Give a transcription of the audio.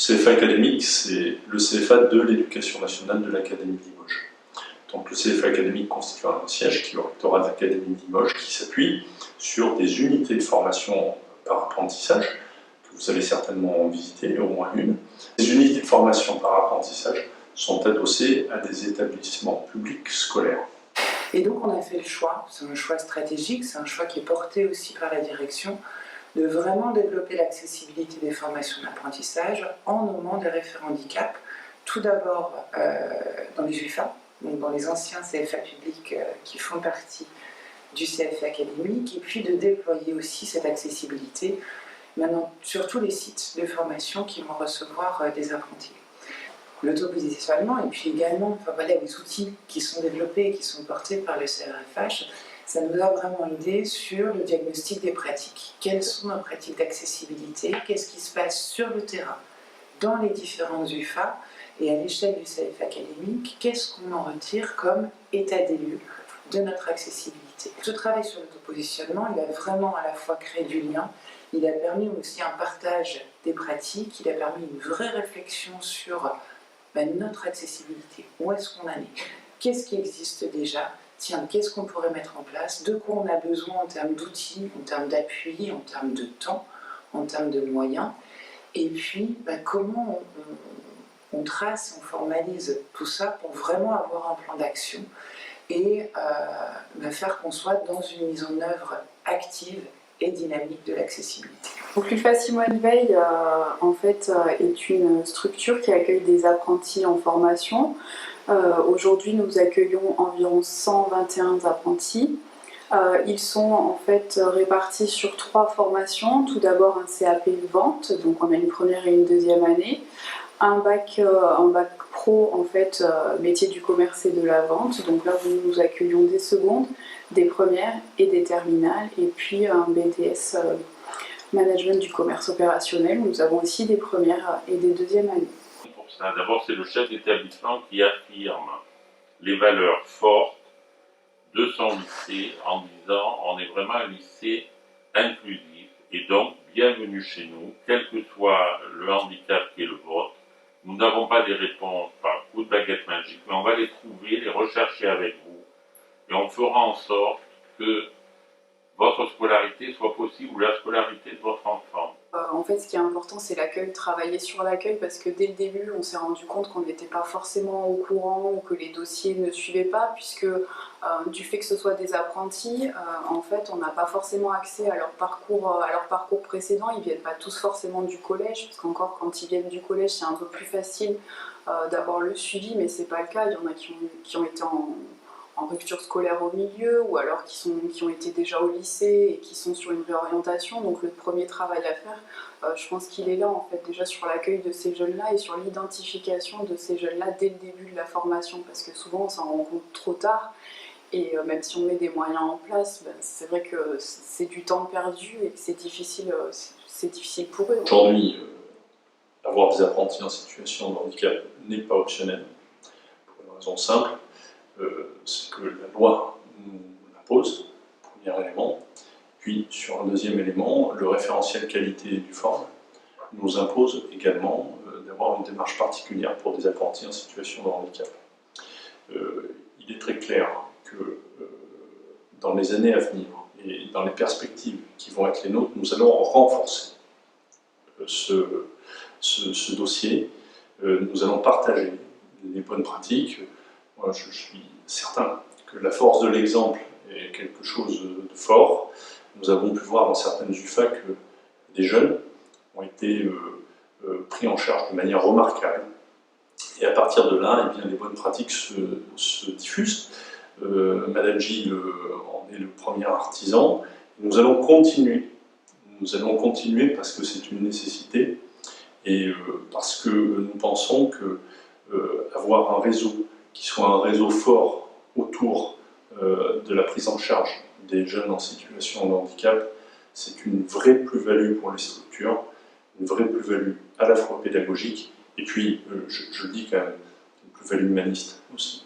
CFA académique, c'est le CFA de l'Éducation nationale de l'Académie de Limoges. Donc le CFA académique constitue un siège qui est au rectorat de l'Académie de Limoges, qui s'appuie sur des unités de formation par apprentissage, que vous avez certainement visité, au moins une. Les unités de formation par apprentissage sont adossées à des établissements publics scolaires. Et donc on a fait le choix, c'est un choix stratégique, c'est un choix qui est porté aussi par la direction, de vraiment développer l'accessibilité des formations d'apprentissage en nommant des référents handicap, tout d'abord dans les UFA, donc dans les anciens CFA publics qui font partie du CFA académique, et puis de déployer aussi cette accessibilité maintenant sur tous les sites de formation qui vont recevoir des apprentis. L'autopositionnement et puis également les outils qui sont développés et qui sont portés par le CRFH, ça nous a vraiment aidé sur le diagnostic des pratiques. Quelles sont nos pratiques d'accessibilité? Qu'est-ce qui se passe sur le terrain dans les différentes UFA et à l'échelle du CFA académique? Qu'est-ce qu'on en retire comme état des lieux de notre accessibilité? Ce travail sur l'autopositionnement, il a vraiment à la fois créé du lien, il a permis aussi un partage des pratiques, il a permis une vraie réflexion sur notre accessibilité. Où est-ce qu'on en est? Qu'est-ce qui existe déjà? Tiens, qu'est-ce qu'on pourrait mettre en place? De quoi on a besoin en termes d'outils, en termes d'appui, en termes de temps, en termes de moyens? Et puis, comment on trace, on formalise tout ça pour vraiment avoir un plan d'action et faire qu'on soit dans une mise en œuvre active et dynamique de l'accessibilité. Donc l'UFA Simone Veil en fait, est une structure qui accueille des apprentis en formation. Aujourd'hui, nous accueillons environ 121 apprentis. Ils sont en fait répartis sur 3 formations. Tout d'abord un CAP vente, donc on a une première et une deuxième année. Un bac pro, en fait, métier du commerce et de la vente. Donc là, nous accueillons des secondes, des premières et des terminales. Et puis un BTS management du commerce opérationnel. Nous avons aussi des premières et des deuxièmes années. Pour ça, d'abord, c'est le chef d'établissement qui affirme les valeurs fortes de son lycée en disant on est vraiment un lycée inclusif et donc bienvenue chez nous, quel que soit le handicap qui est le vôtre. Nous n'avons pas des réponses par coup de baguette magique, mais on va les trouver, les rechercher avec vous et on fera en sorte que votre scolarité soit possible ou la scolarité de votre enfant. En fait, ce qui est important, c'est l'accueil, travailler sur l'accueil, parce que dès le début, on s'est rendu compte qu'on n'était pas forcément au courant ou que les dossiers ne suivaient pas, puisque du fait que ce soit des apprentis, en fait, on n'a pas forcément accès à leur parcours précédent. Ils ne viennent pas tous forcément du collège, parce qu'encore quand ils viennent du collège, c'est un peu plus facile d'avoir le suivi, mais c'est pas le cas. Il y en a qui ont été en rupture scolaire au milieu, ou alors qui ont été déjà au lycée et qui sont sur une réorientation. Donc le premier travail à faire, je pense qu'il est là en fait, déjà sur l'accueil de ces jeunes-là et sur l'identification de ces jeunes-là dès le début de la formation, parce que souvent on s'en rend compte trop tard, et même si on met des moyens en place, c'est vrai que c'est du temps perdu et que c'est difficile pour eux. Aujourd'hui, avoir des apprentis en situation de handicap n'est pas optionnel, pour une raison simple. C'est que la loi nous l'impose, premier élément. Puis, sur un deuxième élément, le référentiel qualité du FORM nous impose également d'avoir une démarche particulière pour des apprentis en situation de handicap. Il est très clair que dans les années à venir et dans les perspectives qui vont être les nôtres, nous allons renforcer ce dossier. Nous allons partager les bonnes pratiques. Moi, je suis certain que la force de l'exemple est quelque chose de fort. Nous avons pu voir dans certaines UFA que des jeunes ont été pris en charge de manière remarquable. Et à partir de là, eh bien, les bonnes pratiques se diffusent. Madame Gilles en est le premier artisan. Nous allons continuer. Nous allons continuer parce que c'est une nécessité et parce que nous pensons que avoir un réseau qui soit un réseau fort autour de la prise en charge des jeunes en situation de handicap, c'est une vraie plus-value pour les structures, une vraie plus-value à la fois pédagogique, et puis, je le dis quand même, une plus-value humaniste aussi.